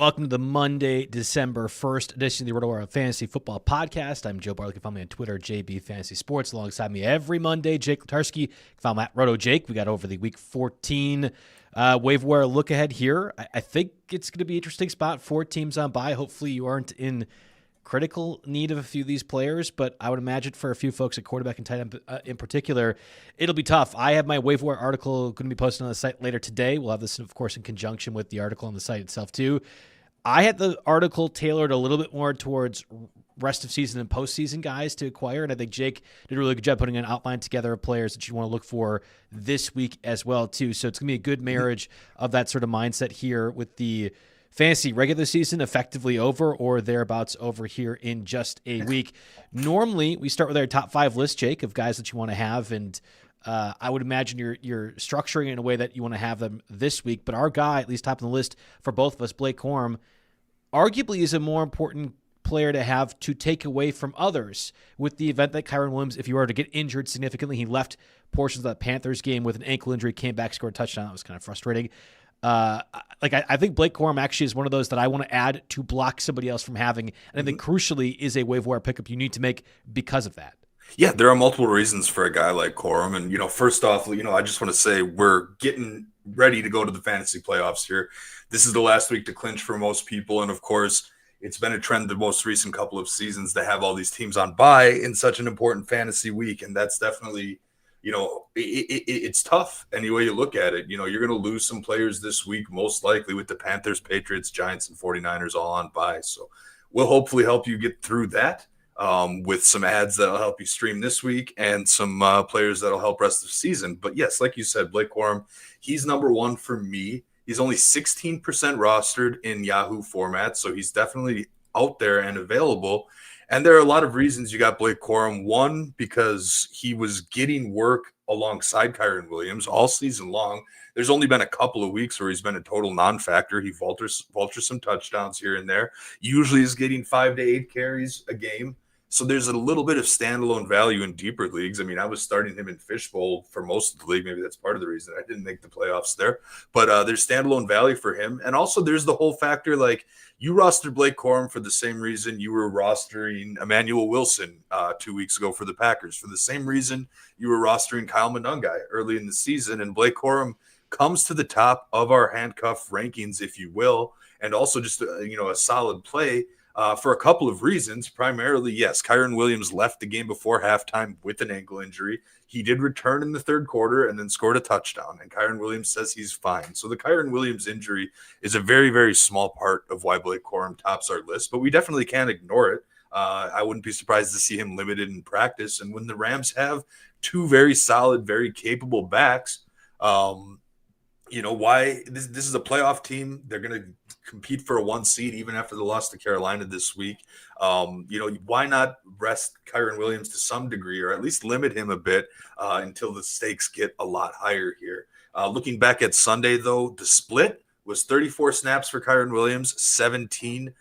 Welcome to the Monday, December 1st edition of the RotoWire Fantasy Football Podcast. I'm Joe Bartel. You can follow me on Twitter, JB Fantasy Sports. Alongside me every Monday, Jake Letarski. You can follow me at RotoJake. We got over the Week 14 waiver wire look ahead here. I think it's going to be an interesting spot. 4 teams on bye. Hopefully you aren't in critical need of a few of these players, but I would imagine for a few folks at quarterback and tight end in particular, it'll be tough. I have my waiver wire article going to be posted on the site later today. We'll have this, of course, in conjunction with the article on the site itself too. I had the article tailored a little bit more towards rest of season and postseason guys to acquire, and I think Jake did a really good job putting an outline together of players that you want to look for this week as well too. So it's going to be a good marriage of that sort of mindset here with the fantasy regular season effectively over or thereabouts over here in just a week. Normally, we start with our top 5 list, Jake, of guys that you want to have, and I would imagine you're structuring it in a way that you want to have them this week. But our guy, at least top of the list for both of us, Blake Corum, arguably is a more important player to have to take away from others with the event that Kyren Williams, if you were to get injured significantly, he left portions of that Panthers game with an ankle injury, came back, scored a touchdown. That was kind of frustrating. I think Blake Corum actually is one of those that I want to add to block somebody else from having, and I think crucially is a waiver wire pickup you need to make because of that. Yeah, there are multiple reasons for a guy like Corum. And, first off, I just want to say we're getting ready to go to the fantasy playoffs here. This is the last week to clinch for most people. And, of course, it's been a trend the most recent couple of seasons to have all these teams on bye in such an important fantasy week. And that's definitely, it's tough any way you look at it. You're going to lose some players this week, most likely with the Panthers, Patriots, Giants, and 49ers all on bye. So we'll hopefully help you get through that. With some ads that'll help you stream this week and some players that'll help rest of the season. But yes, like you said, Blake Corum, he's number 1 for me. He's only 16% rostered in Yahoo format, so he's definitely out there and available. And there are a lot of reasons you got Blake Corum. One, because he was getting work alongside Kyren Williams all season long. There's only been a couple of weeks where he's been a total non-factor. He vultures some touchdowns here and there. Usually is getting 5 to 8 carries a game. So there's a little bit of standalone value in deeper leagues. I mean, I was starting him in Fishbowl for most of the league. Maybe that's part of the reason I didn't make the playoffs there. But there's standalone value for him. And also there's the whole factor, like you rostered Blake Corum for the same reason you were rostering Emmanuel Wilson 2 weeks ago for the Packers. For the same reason you were rostering Kyle Monungai early in the season. And Blake Corum comes to the top of our handcuff rankings, if you will, and also just a solid play. For a couple of reasons. Primarily, yes, Kyren Williams left the game before halftime with an ankle injury. He did return in the third quarter and then scored a touchdown, and Kyren Williams says he's fine. So the Kyren Williams injury is a very, very small part of why Blake Corum tops our list, but we definitely can't ignore it. I wouldn't be surprised to see him limited in practice. And when the Rams have 2 very solid, very capable backs, why this is a playoff team. They're going to compete for a 1 seed even after the loss to Carolina this week. Why not rest Kyren Williams to some degree, or at least limit him a bit until the stakes get a lot higher here. Looking back at Sunday, though, the split was 34 snaps for Kyren Williams, 17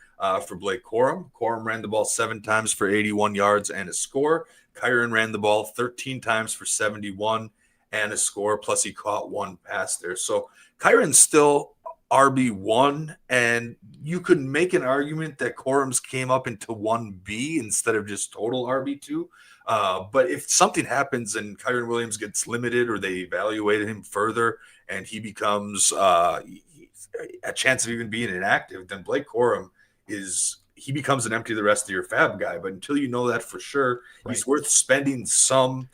for Blake Corum. Corum ran the ball 7 times for 81 yards and a score. Kyren ran the ball 13 times for 71 and a score, plus he caught 1 pass there. So Kyren's still RB1, and you could make an argument that Corum's came up into 1B instead of just total RB2. But if something happens and Kyren Williams gets limited or they evaluate him further and he becomes a chance of even being inactive, then Blake Corum he becomes an empty the rest of your fab guy. But until you know that for sure, right, he's worth spending some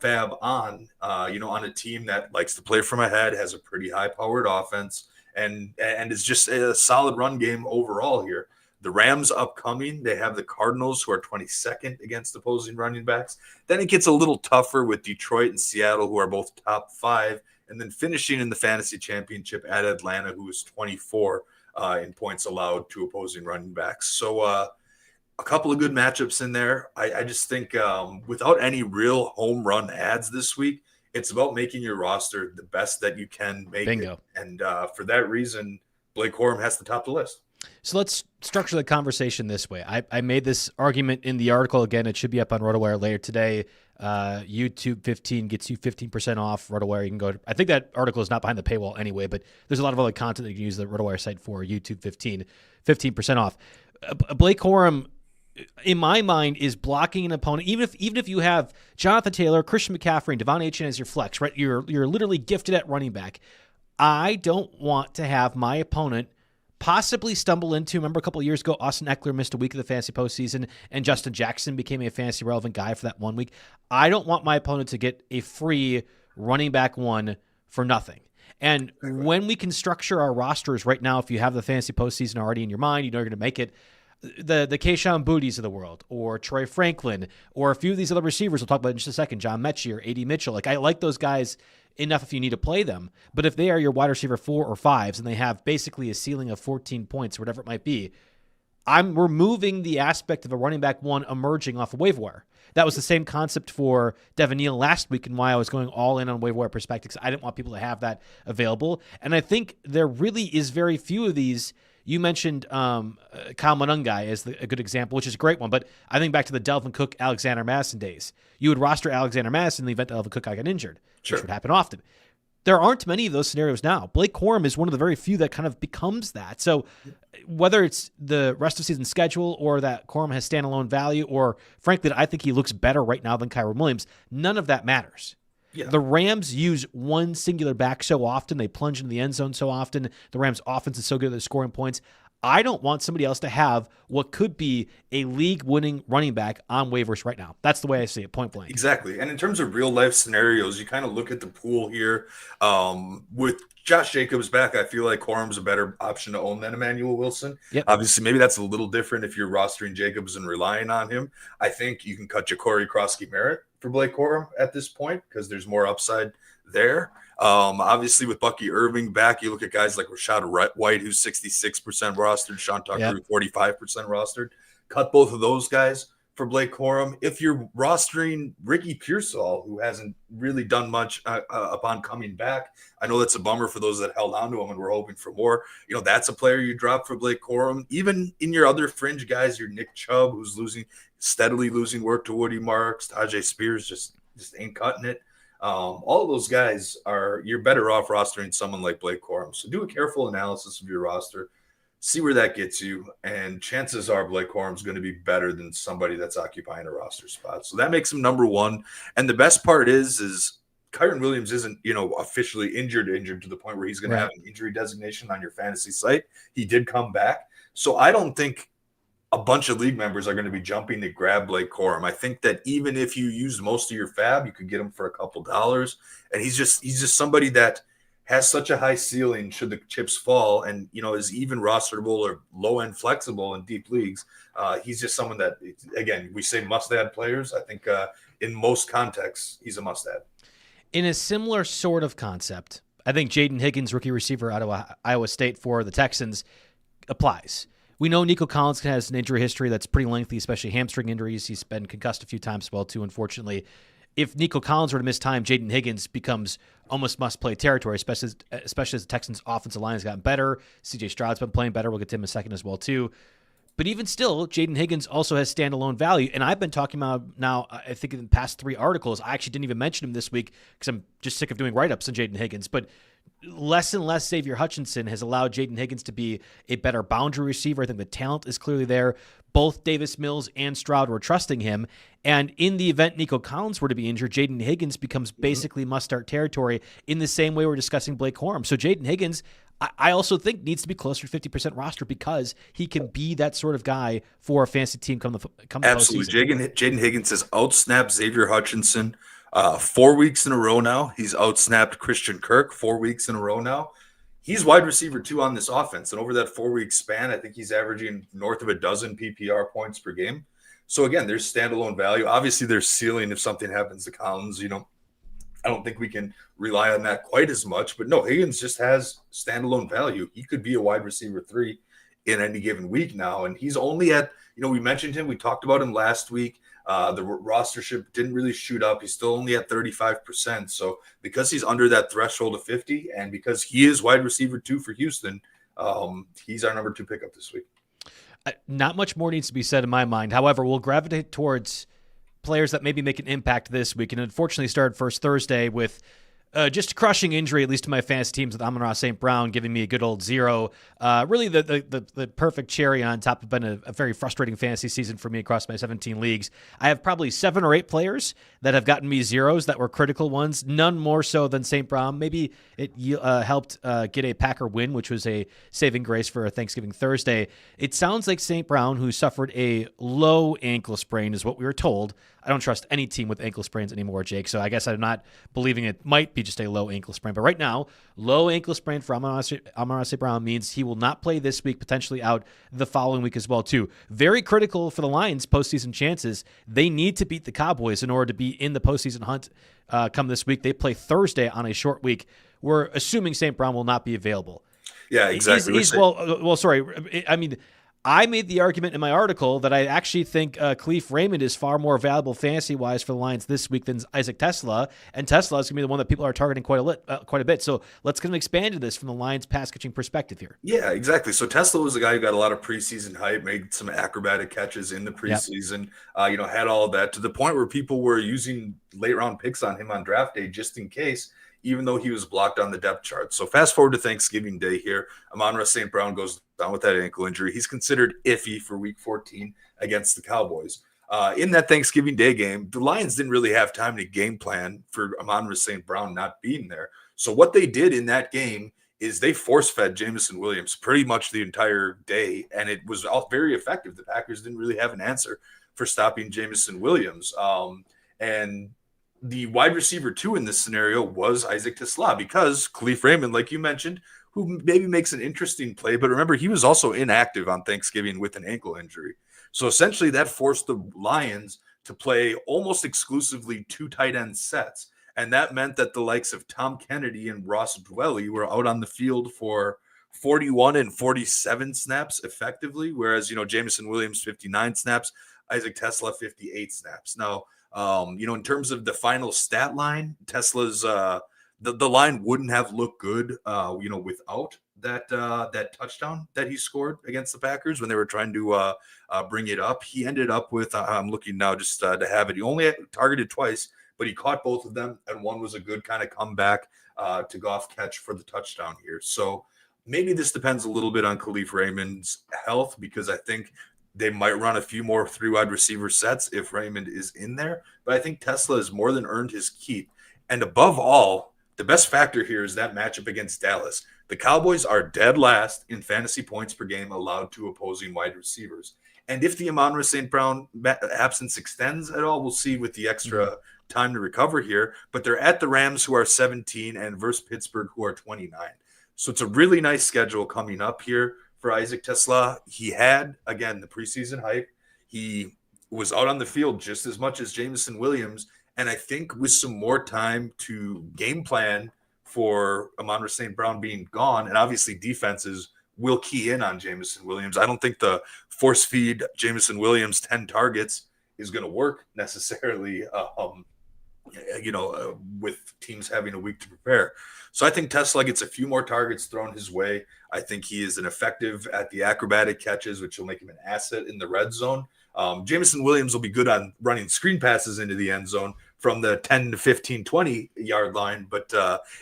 fab on, on a team that likes to play from ahead, has a pretty high-powered offense, and is just a solid run game overall here. The Rams upcoming, they have the Cardinals, who are 22nd against opposing running backs. Then it gets a little tougher with Detroit and Seattle, who are both top 5, and then finishing in the fantasy championship at Atlanta, who is 24 in points allowed to opposing running backs. So a couple of good matchups in there. I just think without any real home run ads this week, it's about making your roster the best that you can make. Bingo. It. And for that reason, Blake Corum has to top the list. So let's structure the conversation this way. I made this argument in the article. Again, it should be up on RotoWire later today. YouTube 15 gets you 15% off RotoWire. You can go to, I think that article is not behind the paywall anyway, but there's a lot of other content that you can use the RotoWire site for. YouTube 15% off. Blake Corum, in my mind, is blocking an opponent. Even if you have Jonathan Taylor, Christian McCaffrey, and Devon Achane as your flex, right? You're literally gifted at running back. I don't want to have my opponent possibly stumble into, remember a couple of years ago, Austin Eckler missed a week of the fantasy postseason and Justin Jackson became a fantasy relevant guy for that 1 week. I don't want my opponent to get a free running back one for nothing. And when we can structure our rosters right now, if you have the fantasy postseason already in your mind, you know you're going to make it, the Kayshon Bouttys of the world, or Troy Franklin, or a few of these other receivers we'll talk about in just a second, John Mechie or Adonai Mitchell. Like, I like those guys enough if you need to play them. But if they are your wide receiver 4 or 5s and they have basically a ceiling of 14 points, or whatever it might be, I'm removing the aspect of a running back one emerging off of waiver wire. That was the same concept for Devin Neal last week and why I was going all in on waiver wire perspectives. I didn't want people to have that available. And I think there really is very few of these. You mentioned Kyle Monungai as a good example, which is a great one. But I think back to the Delvin Cook, Alexander Madison days. You would roster Alexander Madison in the event that Delvin Cook got injured, which would happen often. There aren't many of those scenarios now. Blake Corum is one of the very few that kind of becomes that. So whether it's the rest of season schedule or that Corum has standalone value, or frankly, I think he looks better right now than Kyren Williams, none of that matters. Yeah. The Rams use one singular back so often. They plunge into the end zone so often. The Rams' offense is so good at they're scoring points. I don't want somebody else to have what could be a league-winning running back on waivers right now. That's the way I see it, point blank. Exactly. And in terms of real-life scenarios, you kind of look at the pool here. With Josh Jacobs back, I feel like Corum's a better option to own than Emmanuel Wilson. Yep. Obviously, maybe that's a little different if you're rostering Jacobs and relying on him. I think you can cut Ja'Cory Crosky-Merritt for Blake Corum at this point because there's more upside there. Obviously, with Bucky Irving back, you look at guys like Rashad White, who's 66% rostered, Sean Tucker, 45% rostered. Cut both of those guys for Blake Corum. If you're rostering Ricky Pearsall, who hasn't really done much upon coming back, I know that's a bummer for those that held on to him and we're hoping for more. You know, that's a player you drop for Blake Corum. Even in your other fringe guys, your Nick Chubb, who's steadily losing work to Woody Marks, Tajay Spears just ain't cutting it. All of those guys you're better off rostering someone like Blake Corum. So do a careful analysis of your roster, see where that gets you, and chances are Blake Corum's going to be better than somebody that's occupying a roster spot. So that makes him number one. And the best part is Kyren Williams isn't, officially injured to the point where he's going to have an injury designation on your fantasy site. He did come back. So I don't think a bunch of league members are going to be jumping to grab Blake Corum. I think that even if you use most of your fab, you could get him for a couple dollars. And he's just somebody that has such a high ceiling should the chips fall, and is even rosterable or low end flexible in deep leagues. He's just someone that, again, we say must add players. I think in most contexts he's a must add. In a similar sort of concept, I think Jayden Higgins, rookie receiver out of Iowa State for the Texans, applies. We know Nico Collins has an injury history that's pretty lengthy, especially hamstring injuries. He's been concussed a few times as well, too, unfortunately. If Nico Collins were to miss time, Jayden Higgins becomes almost must-play territory, especially as the Texans' offensive line has gotten better. C.J. Stroud's been playing better. We'll get to him in a second as well, too. But even still, Jayden Higgins also has standalone value. And I've been talking about now, I think in the past 3 articles, I actually didn't even mention him this week because I'm just sick of doing write-ups on Jayden Higgins. But less and less Xavier Hutchinson has allowed Jayden Higgins to be a better boundary receiver. I think the talent is clearly there. Both Davis Mills and Stroud were trusting him. And in the event Nico Collins were to be injured, Jayden Higgins becomes basically must-start territory in the same way we're discussing Blake Corum. So Jayden Higgins, I also think, needs to be closer to 50% roster because he can be that sort of guy for a fantasy team come the Absolutely. Jayden Higgins has outsnapped Xavier Hutchinson 4 weeks in a row now. He's outsnapped Christian Kirk 4 weeks in a row now. He's wide receiver 2 on this offense. And over that 4-week span, I think he's averaging north of a dozen PPR points per game. So again, there's standalone value. Obviously, there's ceiling if something happens to Collins. I don't think we can rely on that quite as much. But no, Higgins just has standalone value. He could be a wide receiver 3 in any given week now. And he's only at, we mentioned him. We talked about him last week. The rostership didn't really shoot up. He's still only at 35%. So because he's under that threshold of 50 and because he is wide receiver 2 for Houston, He's our number 2 pickup this week. Not much more needs to be said in my mind. However, we'll gravitate towards players that maybe make an impact this week. And unfortunately started first Thursday with just a crushing injury, at least to my fantasy teams, with Amon-Ra St. Brown giving me a good old 0. Really the perfect cherry on top of been a very frustrating fantasy season for me across my 17 leagues. I have probably 7 or 8 players that have gotten me 0s that were critical ones, none more so than St. Brown. Maybe it helped get a Packer win, which was a saving grace for a Thanksgiving Thursday. It sounds like St. Brown, who suffered a low ankle sprain, is what we were told. I don't trust any team with ankle sprains anymore, Jake, so I guess I'm not believing it might be just a low ankle sprain. But right now, low ankle sprain for Amon-Ra St. Brown means he will not play this week, potentially out the following week as well, too. Very critical for the Lions' postseason chances. They need to beat the Cowboys in order to be in the postseason hunt come this week. They play Thursday on a short week. We're assuming St. Brown will not be available. Yeah, exactly. Sorry. I mean, I made the argument in my article that I actually think Kalif Raymond is far more valuable fantasy-wise for the Lions this week than Isaac TeSlaa, and TeSlaa is going to be the one that people are targeting quite a bit. So let's kind of expand to this from the Lions pass-catching perspective here. Yeah, exactly. So TeSlaa was a guy who got a lot of preseason hype, made some acrobatic catches in the preseason, had all of that to the point where people were using late-round picks on him on draft day just in case, even though he was blocked on the depth chart. So fast forward to Thanksgiving Day here. Amon-Ra St. Brown goes down with that ankle injury. He's considered iffy for week 14 against the Cowboys. In that Thanksgiving Day game, the Lions didn't really have time to game plan for Amon-Ra St. Brown not being there. So what they did in that game is they force-fed Jameson Williams pretty much the entire day, and it was all very effective. The Packers didn't really have an answer for stopping Jameson Williams. And the wide receiver 2 in this scenario was Isaac TeSlaa, because Kalif Raymond, like you mentioned, who maybe makes an interesting play, but remember, he was also inactive on Thanksgiving with an ankle injury. So essentially that forced the Lions to play almost exclusively 2 tight end sets. And that meant that the likes of Tom Kennedy and Ross Dwelly were out on the field for 41 and 47 snaps effectively, whereas, Jameson Williams, 59 snaps, Isaac TeSlaa, 58 snaps. Now, in terms of the final stat line, TeSlaa's the line wouldn't have looked good, without that touchdown that he scored against the Packers when they were trying to bring it up. He ended up with, I'm looking now just to have it. He only targeted twice, but he caught both of them, and one was a good kind of comeback to Goff catch for the touchdown here. So maybe this depends a little bit on Kalif Raymond's health, because I think they might run a few more 3 wide receiver sets if Raymond is in there. But I think TeSlaa has more than earned his keep. And above all, the best factor here is that matchup against Dallas. The Cowboys are dead last in fantasy points per game allowed to opposing wide receivers. And if the Amon-Ra St. Brown absence extends at all, we'll see with the extra time to recover here. But they're at the Rams, who are 17, and versus Pittsburgh, who are 29. So it's a really nice schedule coming up here for Isaac TeSlaa. He had, again, the preseason hype. He was out on the field just as much as Jameson Williams. And I think with some more time to game plan for Amon-Ra St. Brown being gone, and obviously defenses will key in on Jameson Williams. I don't think the force feed Jameson Williams 10 targets is going to work necessarily, with teams having a week to prepare. So I think TeSlaa gets a few more targets thrown his way. I think he is an effective at the acrobatic catches, which will make him an asset in the red zone. Jameson Williams will be good on running screen passes into the end zone from the 10 to 15, 20-yard line. But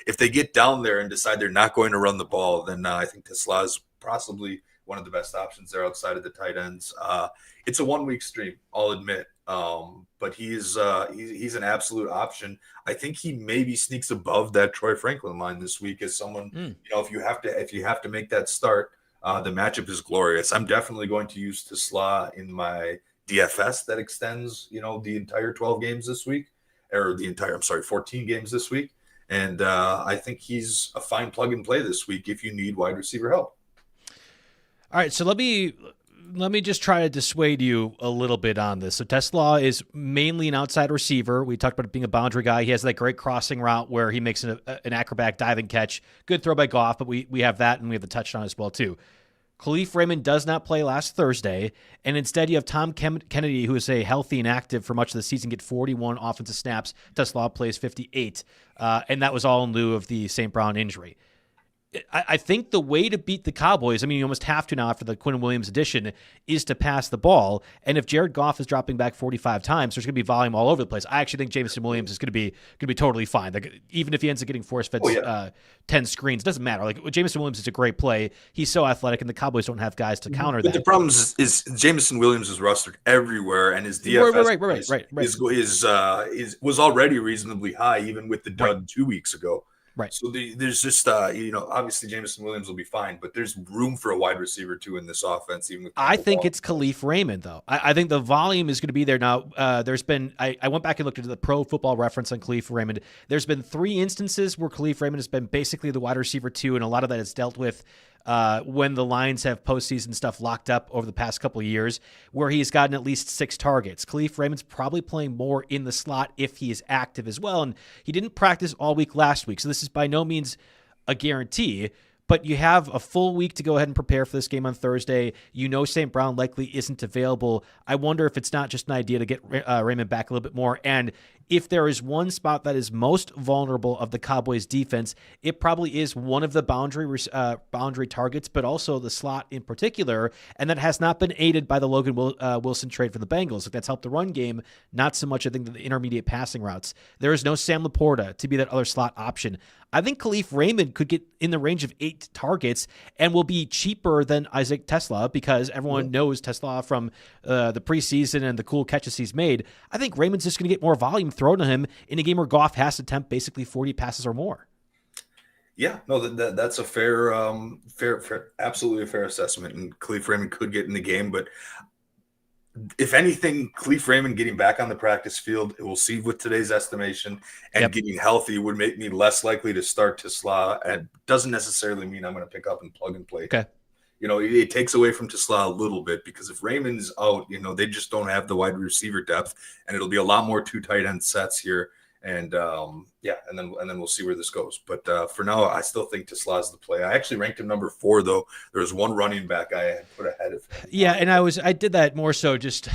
if they get down there and decide they're not going to run the ball, then I think TeSlaa is possibly one of the best options there outside of the tight ends. It's a 1-week stream, I'll admit. But he's an absolute option. I think he maybe sneaks above that Troy Franklin line this week as someone, if you have to make that start, the matchup is glorious. I'm definitely going to use TeSlaa in my DFS that extends, the entire 12 games this week, or 14 games this week. And I think he's a fine plug and play this week if you need wide receiver help. All right, so let me just try to dissuade you a little bit on this. So TeSlaa is mainly an outside receiver. We talked about it being a boundary guy. He has that great crossing route where he makes an acrobatic diving catch. Good throw by Goff, but we have that, and we have the touchdown as well too. Kalif Raymond does not play last Thursday, and instead you have Tom Kennedy, who is a healthy and active for much of the season, get 41 offensive snaps. TeSlaa plays 58, and that was all in lieu of the St. Brown injury. I think the way to beat the Cowboys, I mean, you almost have to now after the Quinn Williams edition, is to pass the ball. And if Jared Goff is dropping back 45 times, there's going to be volume all over the place. I actually think Jameson Williams is going to be totally fine. Like, even if he ends up getting force-fed 10 screens, doesn't matter. Like, Jameson Williams is a great play. He's so athletic, and the Cowboys don't have guys to counter that. But the problem is Jameson Williams is rostered everywhere, and his DFS was already reasonably high, even with the dud 2 weeks ago. Right. So there's just, obviously Jameson Williams will be fine, but there's room for a wide receiver too in this offense. Even with I think it's Kalif Raymond, though. I think the volume is going to be there now. There's been, I went back and looked at the Pro Football Reference on Kalif Raymond. There's been 3 instances where Kalif Raymond has been basically the wide receiver 2, and a lot of that is dealt with when the Lions have postseason stuff locked up over the past couple of years, where he's gotten at least 6 targets. Kalif Raymond's probably playing more in the slot if he is active as well, and he didn't practice all week last week, so this is by no means a guarantee. But you have a full week to go ahead and prepare for this game on Thursday. You know St. Brown likely isn't available. I wonder if it's not just an idea to get Raymond back a little bit more. And if there is one spot that is most vulnerable of the Cowboys' defense, it probably is one of the boundary targets, but also the slot in particular. And that has not been aided by the Logan Wilson trade for the Bengals. Like, that's helped the run game, not so much, I think, the intermediate passing routes. There is no Sam Laporta to be that other slot option. I think Kalif Raymond could get in the range of 8 targets and will be cheaper than Isaac TeSlaa because everyone knows TeSlaa from the preseason and the cool catches he's made. I think Raymond's just going to get more volume thrown to him in a game where Goff has to attempt basically 40 passes or more. Yeah, no, that's a fair, absolutely a fair assessment. And Kalif Raymond could get in the game, but if anything, Kalif Raymond getting back on the practice field, we'll see with today's estimation, and getting healthy would make me less likely to start TeSlaa. And doesn't necessarily mean I'm going to pick up and plug and play. Okay. It takes away from TeSlaa a little bit because if Raymond's out, they just don't have the wide receiver depth, and it'll be a lot more 2 tight end sets here. And and then we'll see where this goes. But for now, I still think TeSlaa is the play. I actually ranked him number 4, though. There was one running back I had put ahead of him. Yeah, and I did that more so just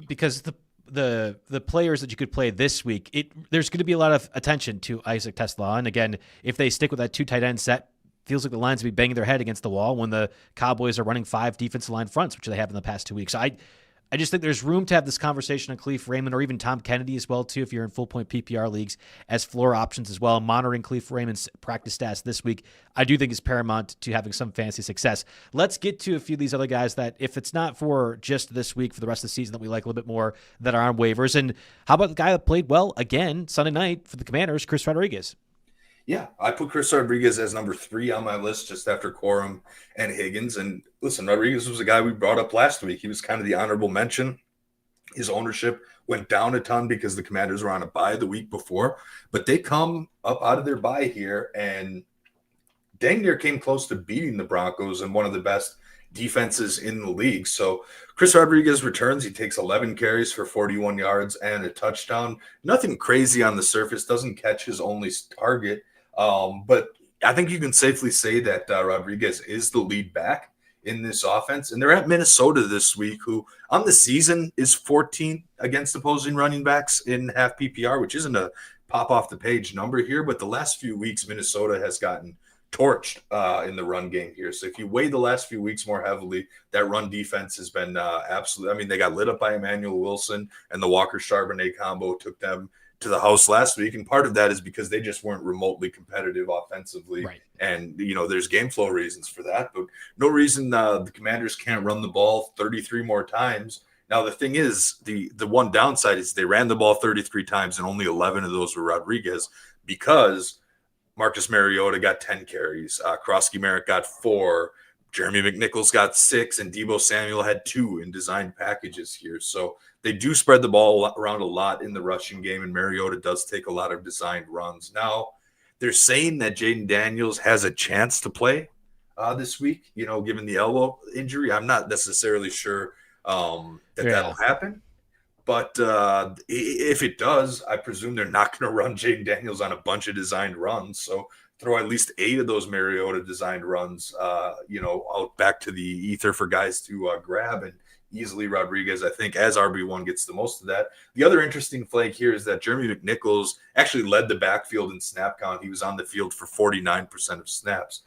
because the players that you could play this week, there's going to be a lot of attention to Isaac TeSlaa. And again, if they stick with that 2 tight end set, feels like the Lions will be banging their head against the wall when the Cowboys are running 5 defensive line fronts, which they have in the past 2 weeks. So I just think there's room to have this conversation on Kalif Raymond or even Tom Kennedy as well, too, if you're in full-point PPR leagues as floor options as well. Monitoring Kalif Raymond's practice stats this week, I do think is paramount to having some fantasy success. Let's get to a few of these other guys that, if it's not for just this week, for the rest of the season that we like a little bit more, that are on waivers. And how about the guy that played well again Sunday night for the Commanders, Chris Rodriguez? Yeah, I put Chris Rodriguez as number 3 on my list just after Corum and Higgins. And listen, Rodriguez was a guy we brought up last week. He was kind of the honorable mention. His ownership went down a ton because the Commanders were on a bye the week before. But they come up out of their bye here and dang near came close to beating the Broncos and one of the best defenses in the league. So Chris Rodriguez returns. He takes 11 carries for 41 yards and a touchdown. Nothing crazy on the surface. Doesn't catch his only target. But I think you can safely say that Rodriguez is the lead back in this offense. And they're at Minnesota this week, who on the season is 14th against opposing running backs in half PPR, which isn't a pop off the page number here. But the last few weeks, Minnesota has gotten torched in the run game here. So if you weigh the last few weeks more heavily, that run defense has been absolutely – I mean, they got lit up by Emmanuel Wilson, and the Walker-Charbonnet combo took them to the house last week, and part of that is because they just weren't remotely competitive offensively. Right. And, there's game flow reasons for that, but no reason the Commanders can't run the ball 33 more times. Now, the thing is, the one downside is they ran the ball 33 times, and only 11 of those were Rodriguez because Marcus Mariota got 10 carries, Krosky Merritt got 4, Jeremy McNichols got 6, and Deebo Samuel had 2 in designed packages here. So they do spread the ball around a lot in the rushing game, and Mariota does take a lot of designed runs. Now, they're saying that Jayden Daniels has a chance to play this week, given the elbow injury. I'm not necessarily sure that'll happen. But if it does, I presume they're not going to run Jayden Daniels on a bunch of designed runs. So throw at least 8 of those Mariota designed runs, out back to the ether for guys to grab. And easily Rodriguez, I think, as RB1 gets the most of that. The other interesting flag here is that Jeremy McNichols actually led the backfield in snap count. He was on the field for 49% of snaps.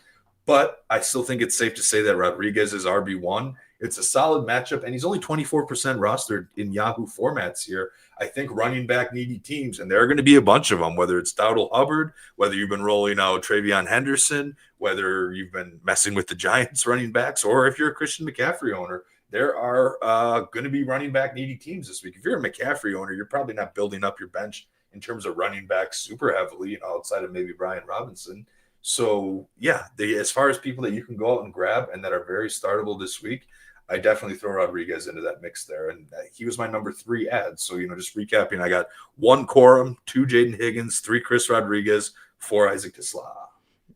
but I still think it's safe to say that Rodriguez is RB1. It's a solid matchup, and he's only 24% rostered in Yahoo formats here. I think running back needy teams, and there are going to be a bunch of them, whether it's Dowdle Hubbard, whether you've been rolling out Travion Henderson, whether you've been messing with the Giants running backs, or if you're a Christian McCaffrey owner. There are going to be running back needy teams this week. If you're a McCaffrey owner, you're probably not building up your bench in terms of running backs super heavily, outside of maybe Brian Robinson. So, yeah, as far as people that you can go out and grab and that are very startable this week, I definitely throw Rodriguez into that mix there. And he was my number 3 ad. So, just recapping, I got 1 Corum, 2 Jayden Higgins, 3 Chris Rodriguez, 4 Isaac TeSlaa.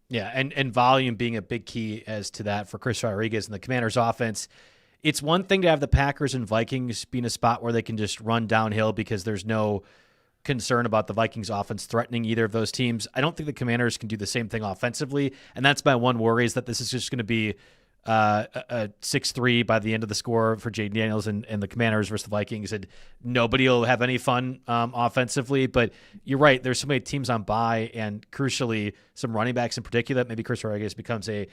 Yeah, and volume being a big key as to that for Chris Rodriguez and the Commanders offense. It's one thing to have the Packers and Vikings be in a spot where they can just run downhill because there's no concern about the Vikings offense threatening either of those teams. I don't think the Commanders can do the same thing offensively, and that's my one worry, is that this is just going to be a 6-3 by the end of the score for Jayden Daniels and the Commanders versus the Vikings, and nobody will have any fun offensively. But you're right, there's so many teams on bye, and crucially some running backs in particular. Maybe Chris Rodriguez becomes I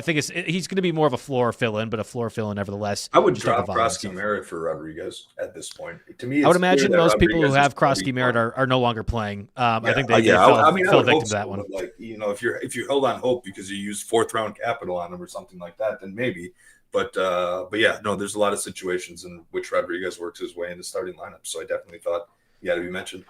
think he's going to be more of a floor fill-in, but a floor fill-in nevertheless. I would drop Krosky Merritt for Rodriguez at this point. To me, I would imagine most people who have Krosky Merritt are no longer playing. I think they fell victim to that one. Like, if you held on hope because you used 4th round capital on him or something like that, then maybe. But yeah, no, there's a lot of situations in which Rodriguez works his way in the starting lineup. So I definitely thought he had to be mentioned.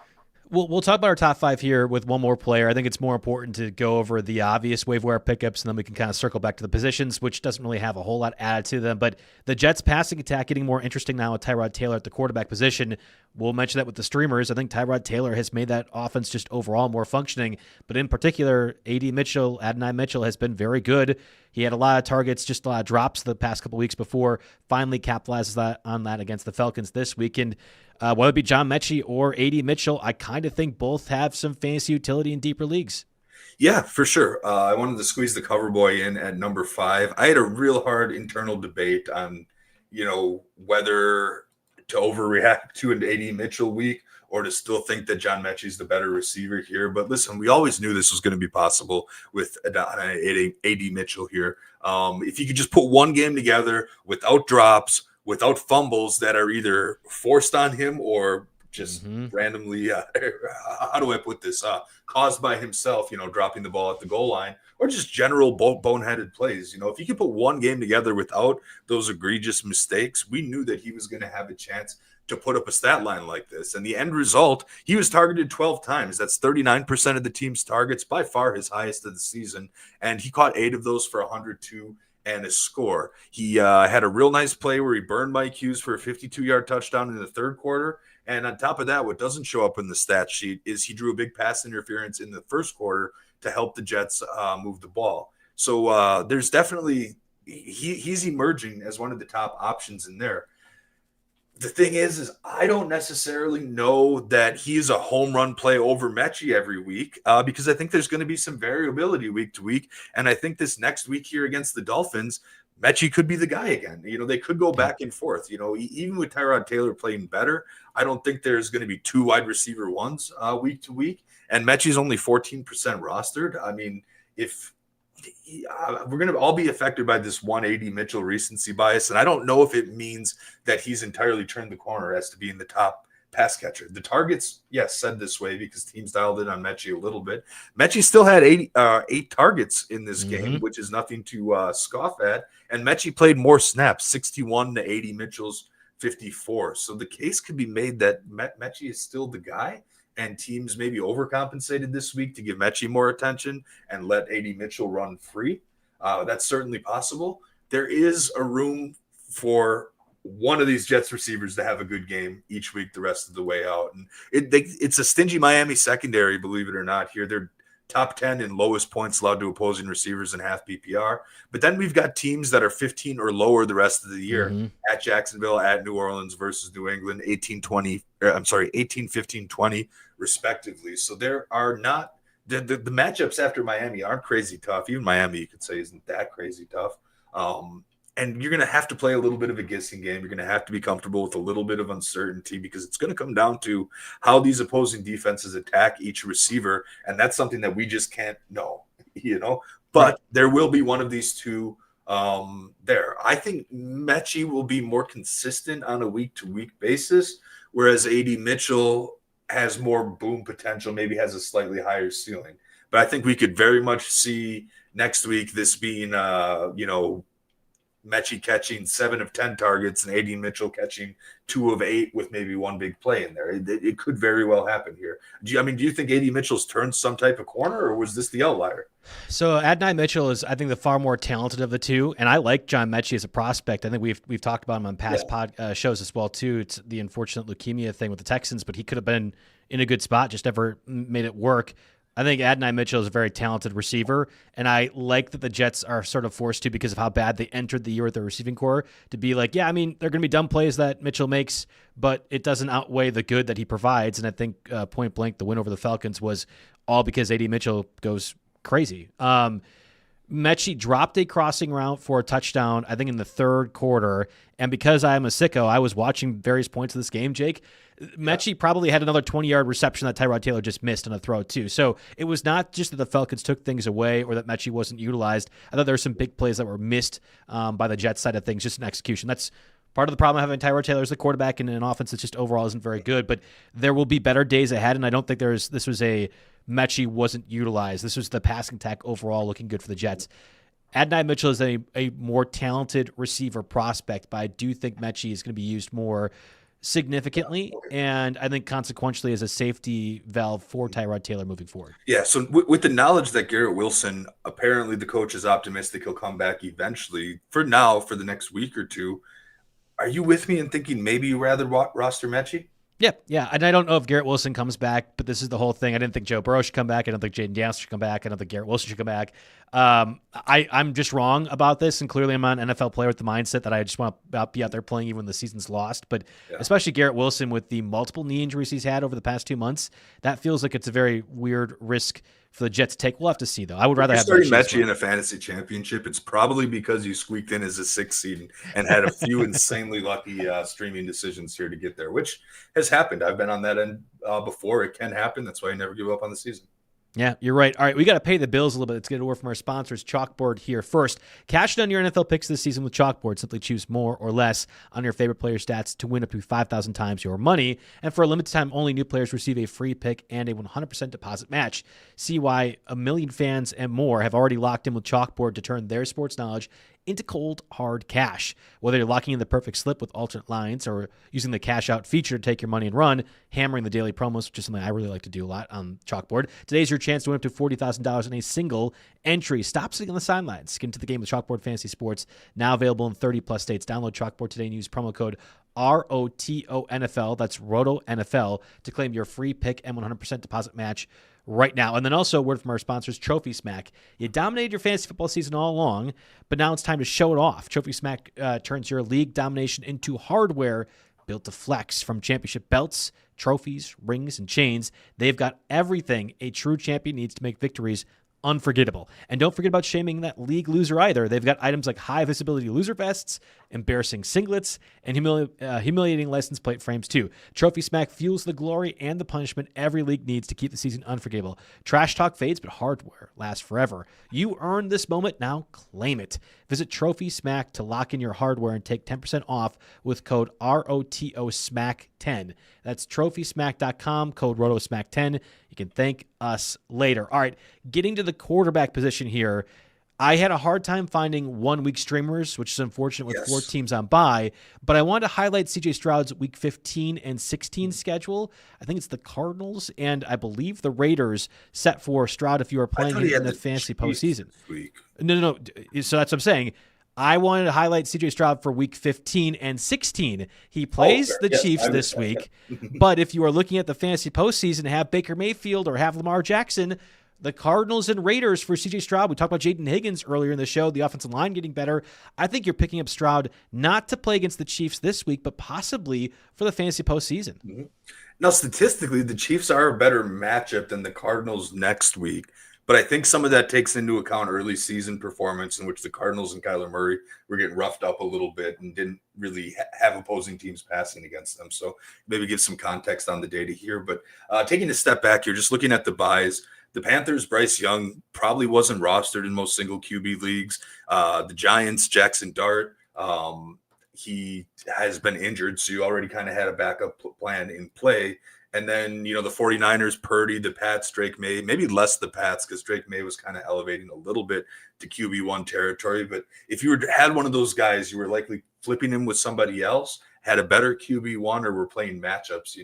We'll talk about our top 5 here with one more player. I think it's more important to go over the obvious waiver pickups, and then we can kind of circle back to the positions, which doesn't really have a whole lot added to them. But the Jets' passing attack getting more interesting now with Tyrod Taylor at the quarterback position. We'll mention that with the streamers. I think Tyrod Taylor has made that offense just overall more functioning. But in particular, Adonai Mitchell has been very good. He had a lot of targets, just a lot of drops the past couple weeks before finally capitalizes on that against the Falcons this weekend. Whether it be John Mechie or Adonai Mitchell, I kind of think both have some fantasy utility in deeper leagues. Yeah, for sure. I wanted to squeeze the cover boy in at number 5. I had a real hard internal debate on, whether to overreact to an Adonai Mitchell week or to still think that John Mechie's the better receiver here. But listen, we always knew this was going to be possible with Adonai Mitchell here. If you could just put one game together without drops, without fumbles that are either forced on him or just randomly, how do I put this, caused by himself, dropping the ball at the goal line, or just general boneheaded plays. If you could put one game together without those egregious mistakes, we knew that he was going to have a chance to put up a stat line like this. And the end result, he was targeted 12 times. That's 39% of the team's targets, by far his highest of the season. And he caught 8 of those for 102 and a score. He had a real nice play where he burned Mike Hughes for a 52-yard touchdown in the 3rd quarter. And on top of that, what doesn't show up in the stat sheet is he drew a big pass interference in the 1st quarter to help the Jets move the ball. So there's definitely he's emerging as one of the top options in there. The thing is I don't necessarily know that he's a home run play over Mechie every week because I think there's going to be some variability week to week. And I think this next week here against the Dolphins, Mechie could be the guy again. They could go back and forth. Even with Tyrod Taylor playing better, I don't think there's going to be 2 wide receiver ones week to week. And Mechie's only 14% rostered. I mean, if we're going to all be affected by this 180 Mitchell recency bias, and I don't know if it means that he's entirely turned the corner as to being the top pass catcher. The targets, yes, said this way because teams dialed in on Mechie a little bit. Mechie still had 8 targets in this game, which is nothing to scoff at. And Mechie played more snaps, 61 to 80 Mitchell's 54. So the case could be made that Mechie is still the guy, and teams maybe overcompensated this week to give Mechie more attention and let Adonai Mitchell run free. That's certainly possible. There is a room for one of these Jets receivers to have a good game each week the rest of the way out. And it's a stingy Miami secondary, believe it or not. Here they're top 10 in lowest points allowed to opposing receivers in half PPR. But then we've got teams that are 15 or lower the rest of the year at Jacksonville, at New Orleans versus New England, 18, 15, 20 respectively. So there are not the matchups after Miami aren't crazy tough. Even Miami, you could say, isn't that crazy tough. And you're going to have to play a little bit of a guessing game. You're going to have to be comfortable with a little bit of uncertainty because it's going to come down to how these opposing defenses attack each receiver. And that's something that we just can't know. but there will be one of these two there. I think Mechie will be more consistent on a week-to-week basis, whereas AD Mitchell has more boom potential, maybe has a slightly higher ceiling. But I think we could very much see next week this being, Mechie catching 7 of 10 targets and AD Mitchell catching 2 of 8 with maybe one big play in there. It could very well happen here. Do you think AD Mitchell's turned some type of corner, or was this the outlier? So Adonai Mitchell is, I think, the far more talented of the two, and I like John Mechie as a prospect. I think we've talked about him on past shows as well too. It's the unfortunate leukemia thing with the Texans, but he could have been in a good spot, just never made it work. I think Adonai Mitchell is a very talented receiver, and I like that the Jets are sort of forced to, because of how bad they entered the year with their receiving core, to be like, yeah, I mean, they're going to be dumb plays that Mitchell makes, but it doesn't outweigh the good that he provides. And I think point blank, the win over the Falcons was all because AD Mitchell goes crazy. Mechie dropped a crossing route for a touchdown, I think, in the third quarter. And because I'm a sicko, I was watching various points of this game, Jake. Mechie probably had another 20-yard reception that Tyrod Taylor just missed on a throw, too. So it was not just that the Falcons took things away or that Mechie wasn't utilized. I thought there were some big plays that were missed by the Jets side of things, just in execution. That's part of the problem having Tyrod Taylor as the quarterback in an offense that just overall isn't very good. But there will be better days ahead, and I don't think this was a Mechie wasn't utilized. This was the passing attack overall looking good for the Jets. Adonai Mitchell is a more talented receiver prospect, but I do think Mechie is going to be used more significantly, and I think consequentially as a safety valve for Tyrod Taylor moving forward. Yeah, so with the knowledge that Garrett Wilson, apparently the coach is optimistic he'll come back eventually, for now, for the next week or two, are you with me in thinking maybe you rather roster Mechie? Yeah. And I don't know if Garrett Wilson comes back, but this is the whole thing. I didn't think Joe Burrow should come back. I don't think Jayden Higgins should come back. I don't think Garrett Wilson should come back. I'm just wrong about this, and clearly I'm an NFL player with the mindset that I just want to be out there playing even when the season's lost. But especially Garrett Wilson with the multiple knee injuries he's had over the past 2 months, that feels like it's a very weird risk for the Jets to take. We'll have to see, though. I would rather have Mechie in a fantasy championship. It's probably because you squeaked in as a 6th seed and had a few insanely lucky streaming decisions here to get there, which has happened. I've been on that end before. It can happen. That's why I never give up on the season. Yeah, you're right. All right, we got to pay the bills a little bit. Let's get a word from our sponsors, Chalkboard, here first. Cash in on your NFL picks this season with Chalkboard. Simply choose more or less on your favorite player stats to win up to 5,000 times your money. And for a limited time only, new players receive a free pick and a 100% deposit match. See why a million fans and more have already locked in with Chalkboard to turn their sports knowledge into cold, hard cash. Whether you're locking in the perfect slip with alternate lines or using the cash out feature to take your money and run, hammering the daily promos, which is something I really like to do a lot on Chalkboard. Today's your chance to win up to $40,000 in a single entry. Stop sitting on the sidelines. Get into the game with Chalkboard Fantasy Sports, now available in 30-plus states. Download Chalkboard today and use promo code ROTONFL, that's Roto NFL, to claim your free pick and 100% deposit match right now. And then also a word from our sponsors, Trophy Smack. You dominated your fantasy football season all along, but now it's time to show it off. Trophy Smack turns your league domination into hardware built to flex. From championship belts, trophies, rings, and chains, they've got everything a true champion needs to make victories unforgettable. And don't forget about shaming that league loser either. They've got items like high visibility loser vests, embarrassing singlets, and humiliating license plate frames too. Trophy Smack fuels the glory and the punishment every league needs to keep the season unforgettable. Trash talk fades, but hardware lasts forever. You earned this moment, now claim it. Visit Trophy Smack to lock in your hardware and take 10% off with code ROTOSMACK10. That's TrophySmack.com, code ROTOSMACK10. You can thank us later. All right, getting to the quarterback position here. I had a hard time finding 1 week streamers, which is unfortunate with 4 teams on bye, but I wanted to highlight CJ Stroud's week 15 and 16 schedule. I think it's the Cardinals and I believe the Raiders set for Stroud if you are playing in the fantasy postseason. No. So that's what I'm saying. I wanted to highlight CJ Stroud for week 15 and 16. He plays the Chiefs this week, but if you are looking at the fantasy postseason, have Baker Mayfield or have Lamar Jackson, the Cardinals and Raiders for CJ Stroud. We talked about Jayden Higgins earlier in the show, the offensive line getting better. I think you're picking up Stroud not to play against the Chiefs this week, but possibly for the fantasy postseason. Mm-hmm. Now, statistically, the Chiefs are a better matchup than the Cardinals next week. But I think some of that takes into account early season performance in which the Cardinals and Kyler Murray were getting roughed up a little bit and didn't really have opposing teams passing against them. So maybe give some context on the data here. But taking a step back here, just looking at the buys, the Panthers, Bryce Young probably wasn't rostered in most single QB leagues. The Giants, Jackson Dart, he has been injured, so you already kind of had a backup plan in play. And then, the 49ers, Purdy, the Pats, Drake May, maybe less the Pats because Drake May was kind of elevating a little bit to QB1 territory. But if you had one of those guys, you were likely flipping him with somebody else, had a better QB1, or were playing matchups,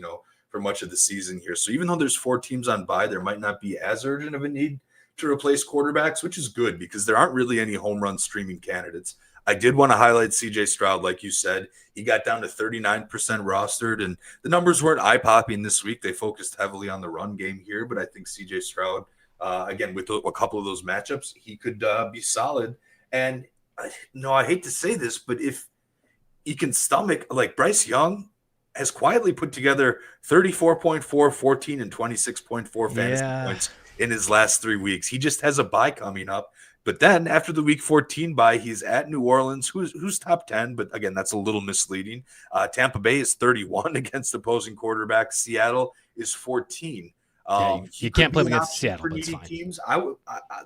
for much of the season here. So even though there's 4 teams on bye, there might not be as urgent of a need to replace quarterbacks, which is good because there aren't really any home run streaming candidates. I did want to highlight CJ Stroud, like you said. He got down to 39% rostered, and the numbers weren't eye-popping this week. They focused heavily on the run game here, but I think CJ Stroud, again, with a couple of those matchups, he could be solid. And, I hate to say this, but if he can stomach, like Bryce Young has quietly put together 34.4, 14, and 26.4 fantasy points in his last 3 weeks. He just has a bye coming up. But then after the week 14 bye, he's at New Orleans, who's top 10. But again, that's a little misleading. Tampa Bay is 31 against opposing quarterbacks. Seattle is 14. You can't play against Seattle. For needy teams.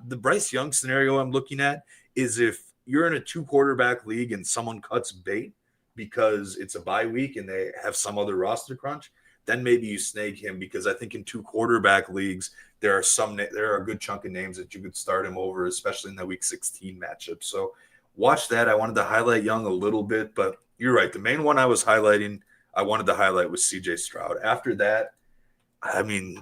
The Bryce Young scenario I'm looking at is if you're in a 2-quarterback league and someone cuts bait because it's a bye week and they have some other roster crunch, then maybe you snag him, because I think in 2-quarterback leagues, there are a good chunk of names that you could start him over, especially in that week 16 matchup. So watch that. I wanted to highlight Young a little bit, but you're right. The main one I wanted to highlight was CJ Stroud. After that,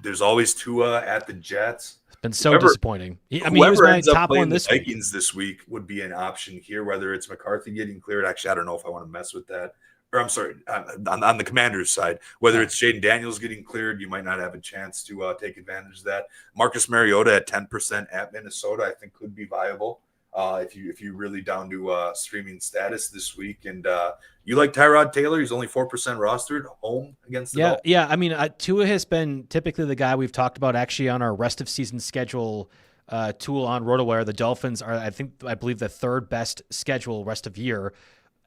there's always Tua at the Jets. It's been so disappointing. He was my top one this week. Vikings this week would be an option here, whether it's McCarthy getting cleared. Actually, I don't know if I want to mess with that. Or I'm sorry, on the Commanders side, whether it's Jayden Daniels getting cleared, you might not have a chance to take advantage of that. Marcus Mariota at 10% at Minnesota, I think could be viable if you really down to streaming status this week. And you like Tyrod Taylor? He's only 4% rostered home against the Dolphins. Yeah. Tua has been typically the guy we've talked about actually on our rest of season schedule tool on RotoWire. The Dolphins are, I believe, the 3rd best schedule rest of year.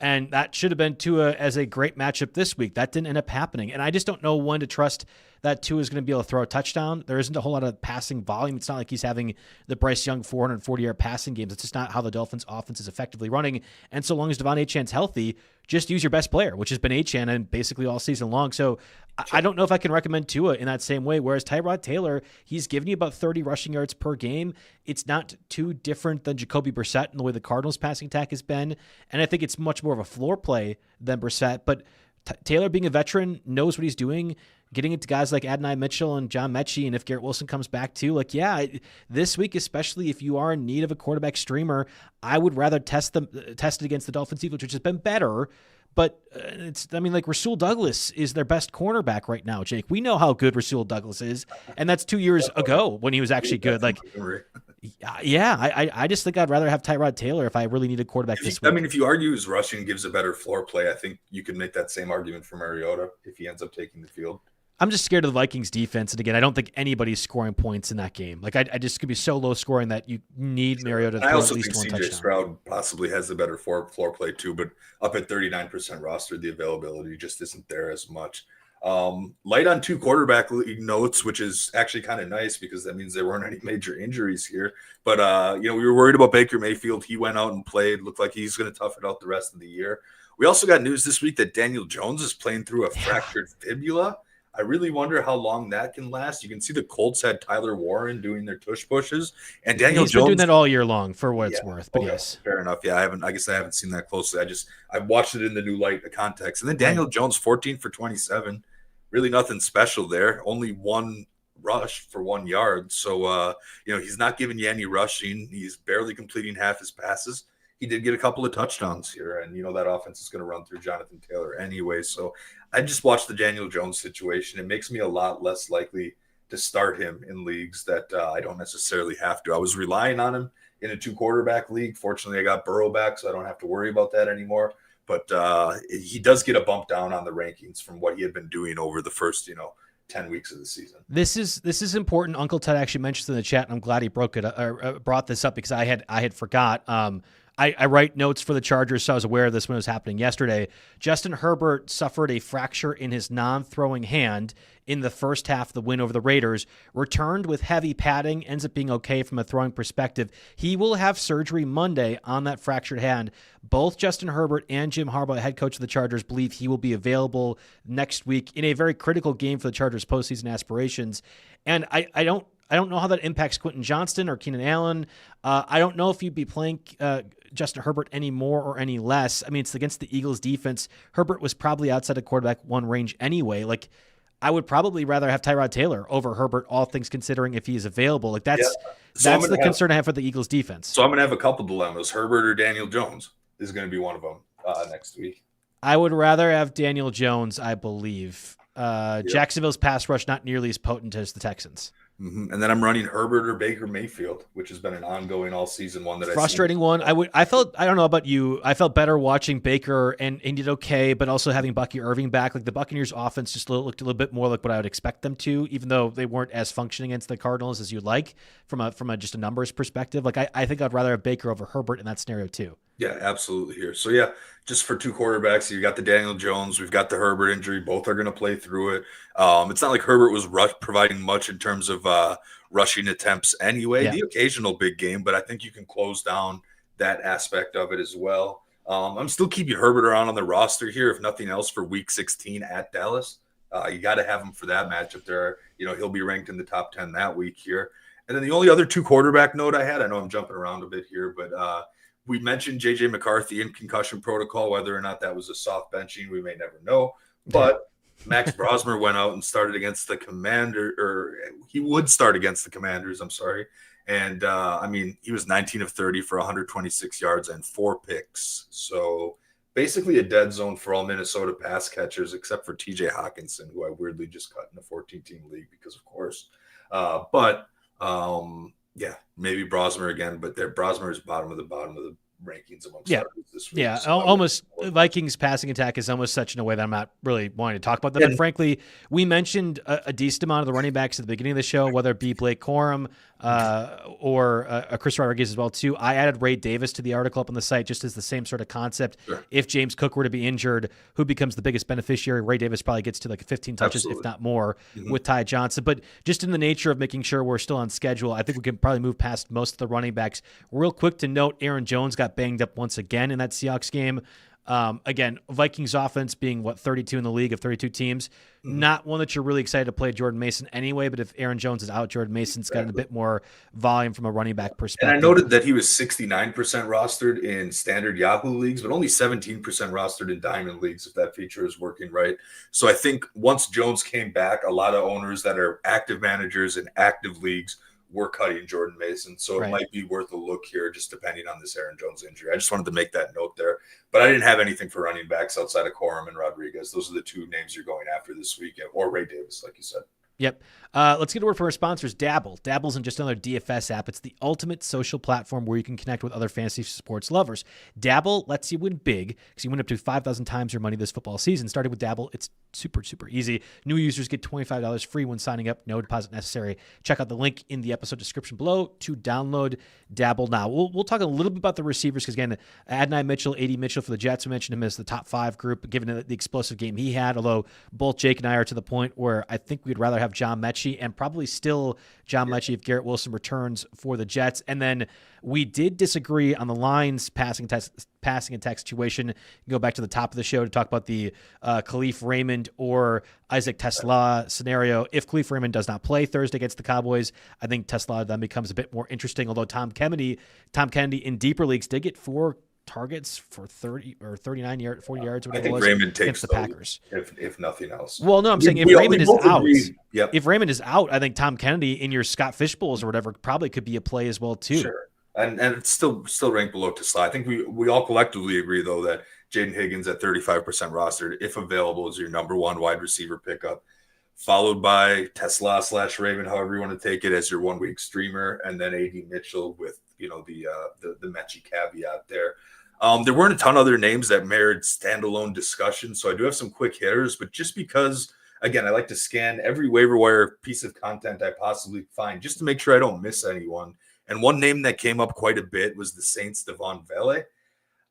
And that should have been Tua as a great matchup this week. That didn't end up happening. And I just don't know when to trust that Tua is going to be able to throw a touchdown. There isn't a whole lot of passing volume. It's not like he's having the Bryce Young 440-yard passing games. It's just not how the Dolphins' offense is effectively running. And so long as Devon Achane's healthy, just use your best player, which has been Achane and basically all season long. So I don't know if I can recommend Tua in that same way. Whereas Tyrod Taylor, he's giving you about 30 rushing yards per game. It's not too different than Jacoby Brissett in the way the Cardinals' passing attack has been. And I think it's much more of a floor play than Brissett. But Taylor, being a veteran, knows what he's doing, getting it to guys like Adonai Mitchell and John Mechie, and if Garrett Wilson comes back too, this week, especially if you are in need of a quarterback streamer, I would rather test it against the Dolphins defense, which has been better. But Rasul Douglas is their best cornerback right now, Jake. We know how good Rasul Douglas is, and that's 2 years ago when he was actually good. I just think I'd rather have Tyrod Taylor if I really need a quarterback this week. If you argue his rushing gives a better floor play, I think you can make that same argument for Mariota if he ends up taking the field. I'm just scared of the Vikings defense. And again, I don't think anybody's scoring points in that game. I just could be so low scoring that you need Mariota to throw at least one touchdown. I also think CJ Stroud possibly has the better floor play too, but up at 39% roster, the availability just isn't there as much. Light on 2 quarterback league notes, which is actually kind of nice because that means there weren't any major injuries here. But, we were worried about Baker Mayfield. He went out and played. Looked like he's going to tough it out the rest of the year. We also got news this week that Daniel Jones is playing through a fractured fibula. I really wonder how long that can last. You can see the Colts had Tyler Warren doing their tush pushes, and Daniel Jones been doing that all year long for what it's worth. But yes, fair enough. Yeah, I guess I haven't seen that closely. I watched it in the new light context, and then Daniel Jones 14 for 27, really nothing special there. Only 1 rush for 1 yard. So he's not giving you any rushing. He's barely completing half his passes. He did get a couple of touchdowns here, and that offense is going to run through Jonathan Taylor anyway. So I just watched the Daniel Jones situation. It makes me a lot less likely to start him in leagues that I don't necessarily have to. I was relying on him in a 2-quarterback league. Fortunately, I got Burrow back, so I don't have to worry about that anymore. But he does get a bump down on the rankings from what he had been doing over the first, 10 weeks of the season. This is important. Uncle Ted actually mentioned in the chat, and I'm glad he brought this up because I had forgot. I write notes for the Chargers, so I was aware of this when it was happening yesterday. Justin Herbert suffered a fracture in his non-throwing hand in the first half of the win over the Raiders, returned with heavy padding, ends up being okay from a throwing perspective. He will have surgery Monday on that fractured hand. Both Justin Herbert and Jim Harbaugh, head coach of the Chargers, believe he will be available next week in a very critical game for the Chargers' postseason aspirations. And I don't know how that impacts Quentin Johnston or Keenan Allen. I don't know if you'd be playing Justin Herbert any more or any less. I mean, it's against the Eagles defense. Herbert was probably outside of quarterback one range anyway. Like, I would probably rather have Tyrod Taylor over Herbert, all things considering, if he is available. Like, that's the concern I have for the Eagles defense. So I'm going to have a couple dilemmas. Herbert or Daniel Jones is going to be one of them next week. I would rather have Daniel Jones, I believe. Jacksonville's pass rush not nearly as potent as the Texans. Mm-hmm. And then I'm running Herbert or Baker Mayfield, which has been an ongoing all season one that frustrating one. I don't know about you. I felt better watching Baker and he did okay, but also having Bucky Irving back. Like, the Buccaneers offense just looked a little bit more like what I would expect them to, even though they weren't as functioning against the Cardinals as you'd like from a just a numbers perspective. Like, I think I'd rather have Baker over Herbert in that scenario too. Yeah, absolutely here. So, yeah, just for two quarterbacks, you got the Daniel Jones, we've got the Herbert injury. Both are going to play through it. It's not like Herbert was providing much in terms of rushing attempts anyway. Yeah. The occasional big game, but I think you can close down that aspect of it as well. I'm still keeping Herbert around on the roster here, if nothing else, for Week 16 at Dallas. You got to have him for that matchup there. He'll be ranked in the top 10 that week here. And then the only other two quarterback note I had, I know I'm jumping around a bit here, but we mentioned J.J. McCarthy in concussion protocol. Whether or not that was a soft benching, we may never know. But Max Brosmer went out and started against the he would start against the Commanders, I'm sorry. And, he was 19 of 30 for 126 yards and 4 picks. So basically a dead zone for all Minnesota pass catchers except for T.J. Hawkinson, who I weirdly just cut in a 14-team league because, of course. Yeah, maybe Brosmer again, but Brosmer is bottom of the rankings amongst starters this week. Yeah, so almost Vikings passing attack is almost such in a way that I'm not really wanting to talk about them. And frankly, we mentioned a decent amount of the running backs at the beginning of the show, whether it be Blake Corum or Chris Rodriguez as well too. I added Ray Davis to the article up on the site just as the same sort of concept. Sure. If James Cook were to be injured, who becomes the biggest beneficiary? Ray Davis probably gets to like 15 touches, if not more, with Ty Johnson. But just in the nature of making sure we're still on schedule, I think we can probably move past most of the running backs. Real quick to note, Aaron Jones got banged up once again in that Seahawks game. Again, Vikings offense being 32 in the league of 32 teams, not one that you're really excited to play Jordan Mason anyway. But if Aaron Jones is out, Jordan Mason's got a bit more volume from a running back perspective. And I noted that he was 69% rostered in standard Yahoo leagues, but only 17% rostered in Diamond leagues, if that feature is working right. So I think once Jones came back, a lot of owners that are active managers in active leagues were cutting Jordan Mason. So it might be worth a look here, just depending on this Aaron Jones injury. I just wanted to make that note there. But I didn't have anything for running backs outside of Corum and Rodriguez. Those are the two names you're going after this week, or Ray Davis, like you said. Yep. Let's get a word from our sponsors, Dabble. Dabble's in just another DFS app. It's the ultimate social platform where you can connect with other fantasy sports lovers. Dabble lets you win big because you win up to 5,000 times your money this football season. Starting with Dabble, it's super, super easy. New users get $25 free when signing up. No deposit necessary. Check out the link in the episode description below to download Dabble now. We'll talk a little bit about the receivers because, again, Adonai Mitchell, AD Mitchell for the Jets, we mentioned him as the top 5 group, given the explosive game he had, although both Jake and I are to the point where I think we'd rather have John Mechie and probably still John Mechie if Garrett Wilson returns for the Jets. And then we did disagree on the Lions passing attack situation. You can go back to the top of the show to talk about the Kalif Raymond or Isaac TeSlaa scenario. If Kalif Raymond does not play Thursday against the Cowboys, I think TeSlaa then becomes a bit more interesting, although Tom Kennedy in deeper leagues did get 4 targets for 30 or 39 yards, 40 yards, whatever I think it was, Raymond takes against the Packers. If nothing else. Well, no, I'm saying if Raymond is out, if Raymond is out, I think Tom Kennedy in your Scott Fish Bowls or whatever probably could be a play as well too. Sure. And it's still ranked below TeSlaa. I think we all collectively agree though that Jayden Higgins at 35% rostered, if available, is your number 1 wide receiver pickup, followed by TeSlaa / Raymond, however you want to take it, as your 1 week streamer, and then AD Mitchell with the Mechie caveat there. There weren't a ton of other names that merit standalone discussion, so I do have some quick hitters, but just because, again, I like to scan every waiver wire piece of content I possibly find just to make sure I don't miss anyone. And one name that came up quite a bit was the Saints' Devon Vele.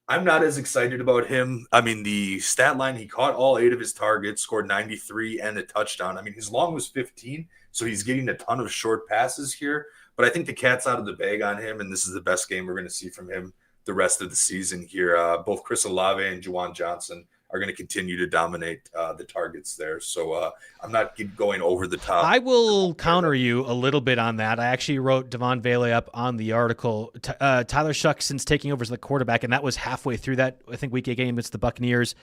I'm not as excited about him. I mean, the stat line, he caught all 8 of his targets, scored 93 and a touchdown. I mean, his long was 15, so he's getting a ton of short passes here. But I think the cat's out of the bag on him, and this is the best game we're going to see from him the rest of the season here. Both Chris Olave and Juwan Johnson are going to continue to dominate the targets there. So I'm not going over the top. I will counter you a little bit on that. I actually wrote Devon Vele up on the article. Tyler Shuck, since taking over as the quarterback, and that was halfway through that, I think, week 8 game against the Buccaneers,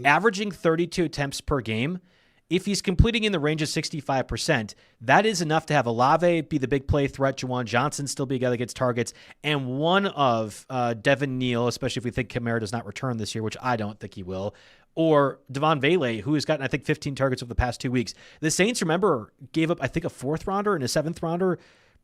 averaging 32 attempts per game. If he's completing in the range of 65%, that is enough to have Olave be the big play threat, Juwan Johnson still be a guy that gets targets, and one of Devin Neal, especially if we think Kamara does not return this year, which I don't think he will, or Devon Vele, who has gotten, I think, 15 targets over the past 2 weeks. The Saints, remember, gave up, I think, a 4th rounder and a 7th rounder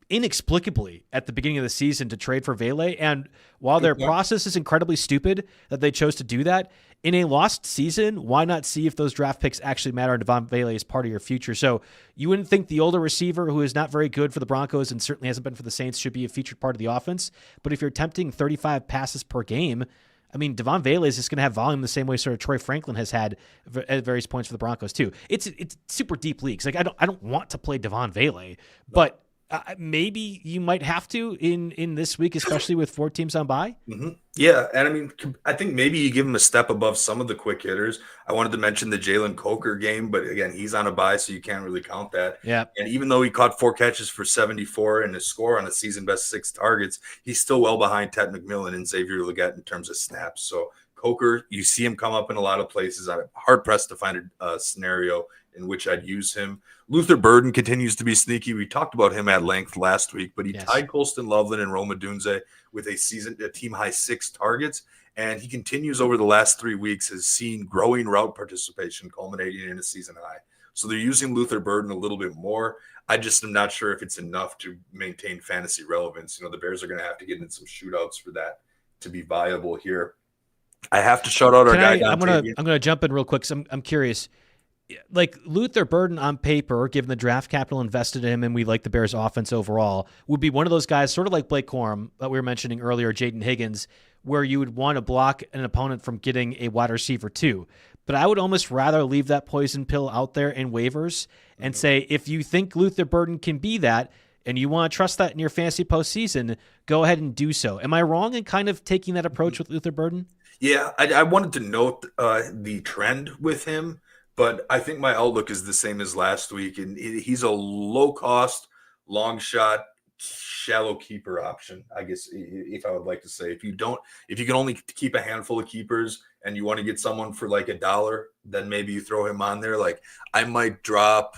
inexplicably at the beginning of the season to trade for Vele. And while their process is incredibly stupid that they chose to do that, in a lost season, why not see if those draft picks actually matter and Devon Vele is part of your future? So you wouldn't think the older receiver, who is not very good for the Broncos and certainly hasn't been for the Saints, should be a featured part of the offense. But if you're attempting 35 passes per game, I mean, Devon Vele is just going to have volume the same way sort of Troy Franklin has had at various points for the Broncos too. It's super deep leagues. Like I don't want to play Devon Vele, but maybe you might have to in this week, especially with 4 teams on bye. Yeah, and I mean, I think maybe you give him a step above some of the quick hitters. I wanted to mention the Jalen Coker game, but again, he's on a bye, so you can't really count that. Yeah. And even though he caught 4 catches for 74 and a score on a season best 6 targets, he's still well behind Ted McMillan and Xavier Legette in terms of snaps. So Coker, you see him come up in a lot of places. I'm hard pressed to find a scenario in which I'd use him. Luther Burden continues to be sneaky. We talked about him at length last week, but he tied Colston Loveland and Rome Odunze with a team high 6 targets. And he continues over the last 3 weeks, has seen growing route participation culminating in a season high. So they're using Luther Burden a little bit more. I just am not sure if it's enough to maintain fantasy relevance. You know, the Bears are going to have to get in some shootouts for that to be viable here. I have to shout out our guy. I'm gonna jump in real quick. So I'm curious. Like Luther Burden on paper, given the draft capital invested in him, and we like the Bears' offense overall, would be one of those guys, sort of like Blake Corum that we were mentioning earlier, Jayden Higgins, where you would want to block an opponent from getting a wide receiver too. But I would almost rather leave that poison pill out there in waivers and say, if you think Luther Burden can be that, and you want to trust that in your fantasy postseason, go ahead and do so. Am I wrong in kind of taking that approach with Luther Burden? Yeah, I wanted to note the trend with him. But I think my outlook is the same as last week, and he's a low-cost, long-shot, shallow keeper option, I guess, if I would like to say. If you can only keep a handful of keepers and you want to get someone for like $1, then maybe you throw him on there. Like I might drop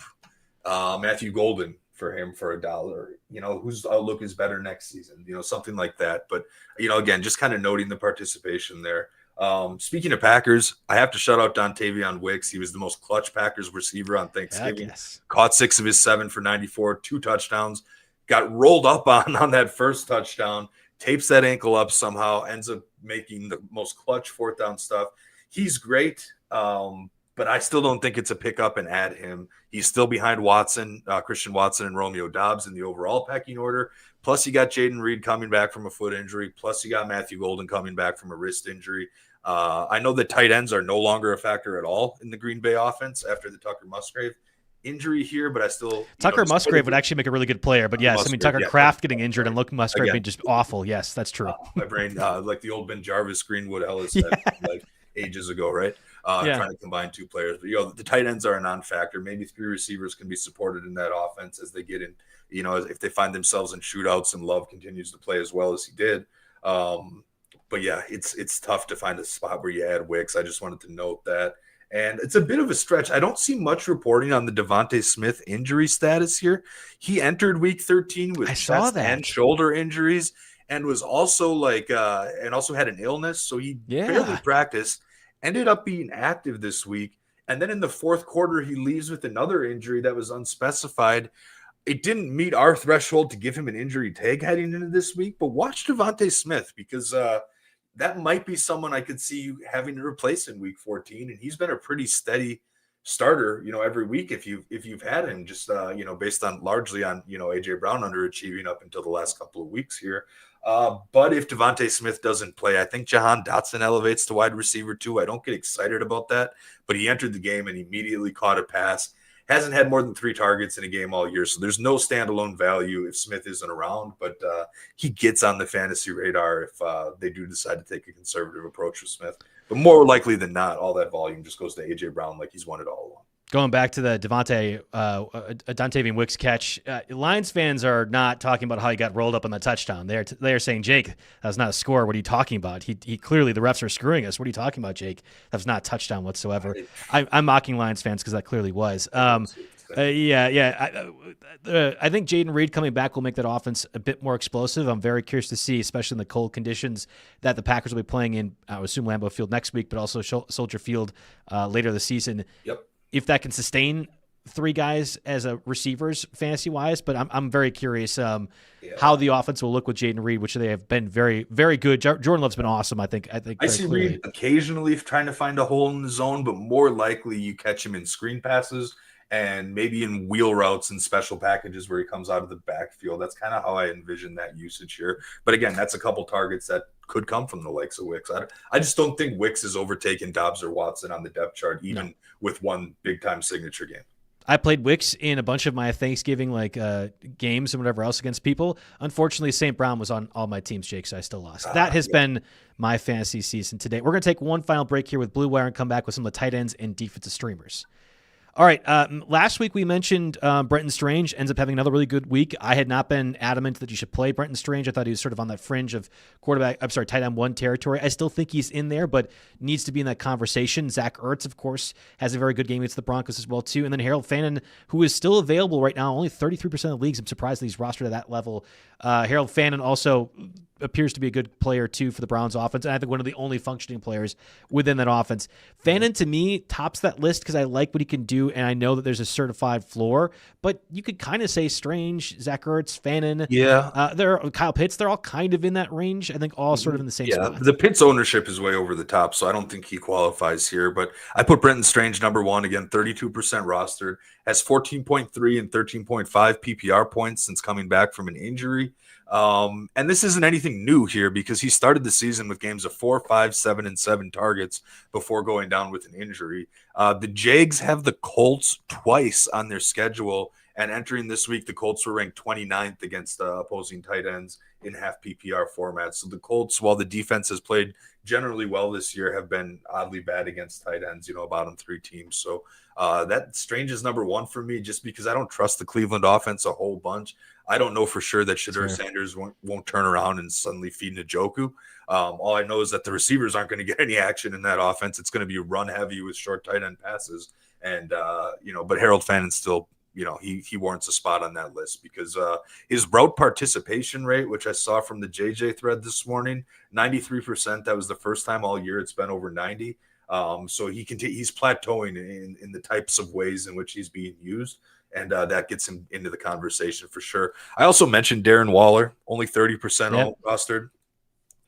Matthew Golden for him for $1. You know, whose outlook is better next season? You know, something like that. But you know, again, just kind of noting the participation there. Speaking of Packers, I have to shout out Dontavion Wicks. He was the most clutch Packers receiver on Thanksgiving. Caught 6 of his 7 for 94, 2 touchdowns. Got rolled up on that first touchdown. Tapes that ankle up somehow. Ends up making the most clutch 4th down stuff. He's great, but I still don't think it's a pick up and add him. He's still behind Christian Watson and Romeo Doubs in the overall pecking order. Plus, you got Jaden Reed coming back from a foot injury. Plus, you got Matthew Golden coming back from a wrist injury. I know that tight ends are no longer a factor at all in the Green Bay offense after the Tucker Musgrave injury here, but I still... Tucker Musgrave would actually make a really good player, but yes, Musgrave, Tucker Kraft getting injured and Luke Musgrave being just awful. Yes, that's true. My brain, like the old Ben Jarvis, Greenwood Ellis said, like ages ago, right? Trying to combine 2 players. But, you know, the tight ends are a non-factor. Maybe 3 receivers can be supported in that offense as they get in, you know, if they find themselves in shootouts and Love continues to play as well as he did. But, yeah, it's tough to find a spot where you add Wicks. I just wanted to note that. And it's a bit of a stretch. I don't see much reporting on the Devontae Smith injury status here. He entered week 13 with chest and shoulder injuries and was also and also had an illness. So he barely practiced. Ended up being active this week. And then in the 4th quarter, he leaves with another injury that was unspecified. It didn't meet our threshold to give him an injury tag heading into this week. But watch Devontae Smith because that might be someone I could see you having to replace in week 14. And he's been a pretty steady starter, every week if you've had him, just based on largely on AJ Brown underachieving up until the last couple of weeks here. But if Devontae Smith doesn't play, I think Jahan Dotson elevates to wide receiver too. I don't get excited about that, but he entered the game and immediately caught a pass. Hasn't had more than 3 targets in a game all year, so there's no standalone value if Smith isn't around, but he gets on the fantasy radar if they do decide to take a conservative approach with Smith. But more likely than not, all that volume just goes to A.J. Brown like he's won it all along. Going back to the Dontavian Wicks catch, Lions fans are not talking about how he got rolled up on the touchdown. They are saying, Jake, that's not a score. What are you talking about? He clearly, the refs are screwing us. What are you talking about, Jake? That's not a touchdown whatsoever. I'm mocking Lions fans because that clearly was. I think Jayden Reed coming back will make that offense a bit more explosive. I'm very curious to see, especially in the cold conditions that the Packers will be playing in, I would assume Lambeau Field next week, but also Soldier Field later this season. Yep. If that can sustain 3 guys as a receivers fantasy-wise, but I'm very curious how the offense will look with Jayden Reed, which they have been very, very good. Jordan Love's been awesome, I think I see clearly. Reed occasionally trying to find a hole in the zone, but more likely you catch him in screen passes and maybe in wheel routes and special packages where he comes out of the backfield. That's kind of how I envision that usage here. But again, that's a couple targets that could come from the likes of Wicks. I just don't think Wicks has overtaken Dobbs or Watson on the depth chart, even with one big-time signature game. I played Wicks in a bunch of my Thanksgiving games and whatever else against people. Unfortunately, St. Brown was on all my teams, Jake, so I still lost. That has been my fantasy season today. We're going to take one final break here with Blue Wire and come back with some of the tight ends and defensive streamers. All right. Last week we mentioned Brenton Strange ends up having another really good week. I had not been adamant that you should play Brenton Strange. I thought he was sort of on that fringe of tight end 1 territory. I still think he's in there, but needs to be in that conversation. Zach Ertz, of course, has a very good game against the Broncos as well, too. And then Harold Fannin, who is still available right now, only 33% of leagues. I'm surprised that he's rostered at that level. Harold Fannin also appears to be a good player too for the Browns offense, and I think one of the only functioning players within that offense. Fannin to me tops that list because I like what he can do, and I know that there's a certified floor, but you could kind of say Strange, Zach Ertz, Fannin, Kyle Pitts, they're all kind of in that range. I think all sort of in the same spot. The Pitts ownership is way over the top, so I don't think he qualifies here, but I put Brenton Strange number 1, again, 32% rostered, has 14.3 and 13.5 PPR points since coming back from an injury. And this isn't anything new here because he started the season with games of 4, 5, 7, and 7 targets before going down with an injury. The Jags have the Colts twice on their schedule, and entering this week, the Colts were ranked 29th against opposing tight ends in half PPR formats. So the Colts, while the defense has played generally well this year, have been oddly bad against tight ends, bottom 3 teams. So that Strange is number 1 for me just because I don't trust the Cleveland offense a whole bunch. I don't know for sure that Shedeur Sanders won't turn around and suddenly feed Njoku. All I know is that the receivers aren't going to get any action in that offense. It's going to be run heavy with short tight end passes. And, but Harold Fannin still, he warrants a spot on that list because his route participation rate, which I saw from the JJ thread this morning, 93%. That was the first time all year it's been over 90. So he's plateauing in the types of ways in which he's being used. And that gets him into the conversation for sure. I also mentioned Darren Waller, only 30% rostered.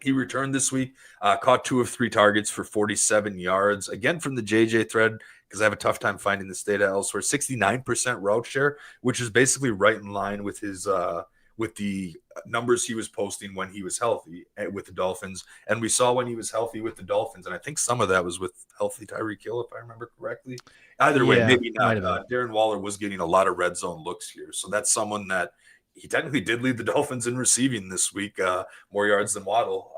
He returned this week, caught 2 of 3 targets for 47 yards. Again, from the JJ thread, because I have a tough time finding this data elsewhere, 69% route share, which is basically right in line with his with the numbers he was posting when he was healthy with the Dolphins. And we saw when he was healthy with the Dolphins, and I think some of that was with healthy Tyreek Hill, if I remember correctly. Either way, maybe not. Darren Waller was getting a lot of red zone looks here. So that's someone that he technically did lead the Dolphins in receiving this week, more yards than Waddle,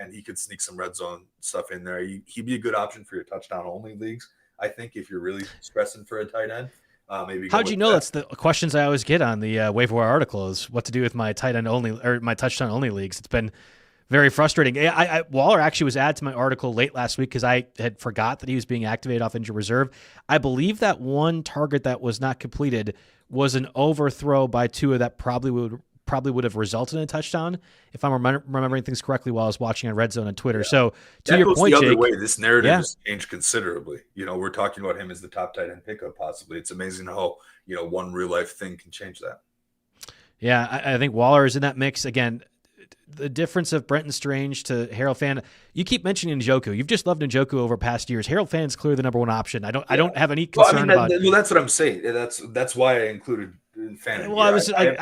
and he could sneak some red zone stuff in there. He'd be a good option for your touchdown-only leagues, I think, if you're really stressing for a tight end. Maybe. How'd you know that's the questions I always get on the Waiver Wire article is what to do with my tight end only or my touchdown only leagues. It's been very frustrating. Waller actually was added to my article late last week because I had forgot that he was being activated off injured reserve. I believe that one target that was not completed was an overthrow by Tua that probably would have resulted in a touchdown if I'm remembering things correctly while I was watching on Red Zone on Twitter. So to your point, the other Jake, way, this narrative has changed considerably. We're talking about him as the top tight end pickup possibly. It's amazing how, one real life thing can change that. Yeah, I think Waller is in that mix. Again, the difference of Brenton Strange to Harold Fan. You keep mentioning Njoku. You've just loved Njoku over past years. Harold Fan's clearly the number one option. I don't have any concern about. Well, that's what I'm saying. That's why I included Fan. Well, I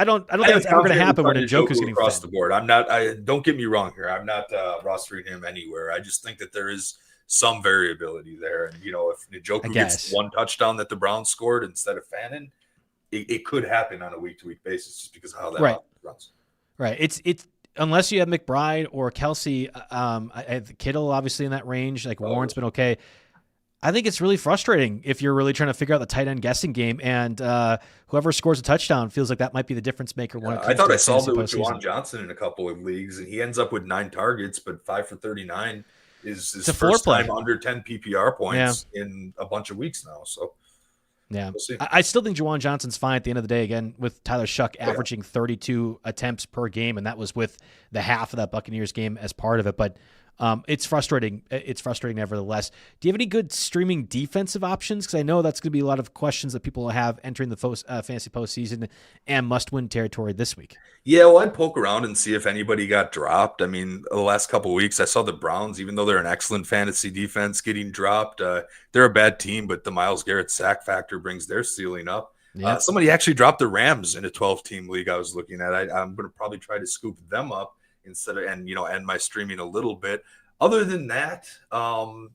don't think it's ever going to happen when Njoku's getting across fed. the board. Don't get me wrong here. I'm not rostering him anywhere. I just think that there is some variability there, and if Njoku gets one touchdown that the Browns scored instead of Fannin, it could happen on a week-to-week basis just because of how that offense runs. Right. It's unless you have McBride or Kelsey, Kittle obviously in that range. Like Warren's been okay. I think it's really frustrating if you're really trying to figure out the tight end guessing game, and whoever scores a touchdown feels like that might be the difference maker. I thought I solved it with Juwan Johnson in a couple of leagues, and he ends up with 9 targets, but 5 for 39 is his first time under 10 PPR points in a bunch of weeks now. So. Yeah, we'll I still think Juwan Johnson's fine at the end of the day, again, with Tyler Shuck averaging 32 attempts per game, and that was with the half of that Buccaneers game as part of it. But it's frustrating. It's frustrating nevertheless. Do you have any good streaming defensive options? Because I know that's going to be a lot of questions that people will have entering the fantasy postseason and must-win territory this week. Yeah, well, I'd poke around and see if anybody got dropped. I mean, the last couple of weeks, I saw the Browns, even though they're an excellent fantasy defense, getting dropped. They're a bad team, but the Myles Garrett sack factor brings their ceiling up. Yep. Somebody actually dropped the Rams in a 12-team league I was looking at. I'm going to probably try to scoop them up instead of, end my streaming a little bit. Other than that,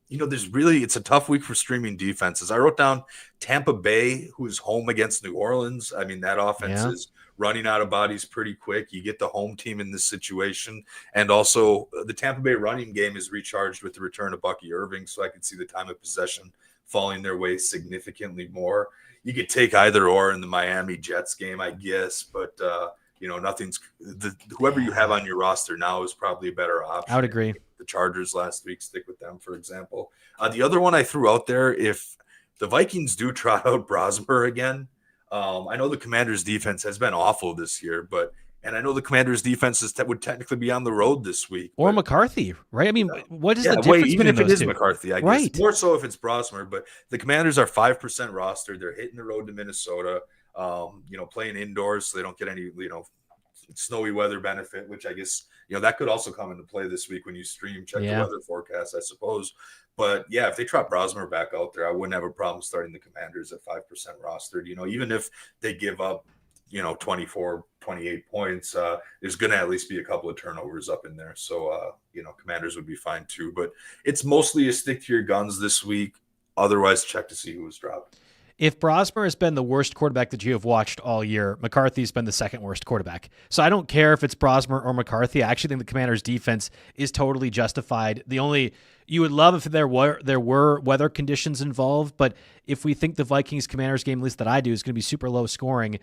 it's a tough week for streaming defenses. I wrote down Tampa Bay, who's home against New Orleans. I mean, that offense is running out of bodies pretty quick. You get the home team in this situation. And also the Tampa Bay running game is recharged with the return of Bucky Irving. So I could see the time of possession falling their way significantly more. You could take either or in the Miami Jets game, I guess, but whoever you have on your roster now is probably a better option. I would agree. The Chargers last week, stick with them, for example. The other one I threw out there, if the Vikings do trot out Brosmer again, I know the Commanders' defense has been awful this year, and I know the Commanders' defense would technically be on the road this week. Or McCarthy, right? I mean, what is the difference even if it is two? McCarthy, I guess. More so if it's Brosmer, but the Commanders are 5% rostered. They're hitting the road to Minnesota, playing indoors, so they don't get any, snowy weather benefit, which I guess, that could also come into play this week when you check the weather forecast, I suppose. But yeah, if they trot Brosmer back out there, I wouldn't have a problem starting the Commanders at 5% rostered. Even if they give up, 24, 28 points, there's going to at least be a couple of turnovers up in there. So, Commanders would be fine too. But it's mostly a stick to your guns this week. Otherwise, check to see who was dropped. If Brosmer has been the worst quarterback that you have watched all year, McCarthy's been the second worst quarterback. So I don't care if it's Brosmer or McCarthy. I actually think the Commanders' defense is totally justified. You would love if there were weather conditions involved, but if we think the Vikings-Commanders game, at least that I do, is going to be super low scoring,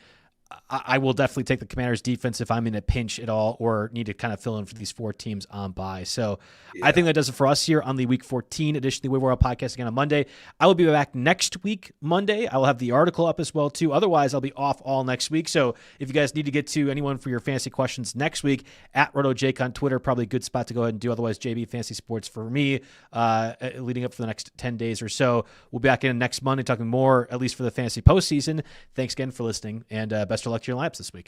I will definitely take the Commanders' defense if I'm in a pinch at all or need to kind of fill in for these 4 teams on bye. So I think that does it for us here on the Week 14 edition of the Waiver Wire Podcast again on Monday. I will be back next week, Monday. I will have the article up as well, too. Otherwise, I'll be off all next week. So if you guys need to get to anyone for your fantasy questions next week, at RotoJake on Twitter, probably a good spot to go ahead and do. Otherwise, JB Fantasy Sports for me, leading up for the next 10 days or so. We'll be back in next Monday talking more, at least for the fantasy postseason. Thanks again for listening, and best of luck to your lineups this week.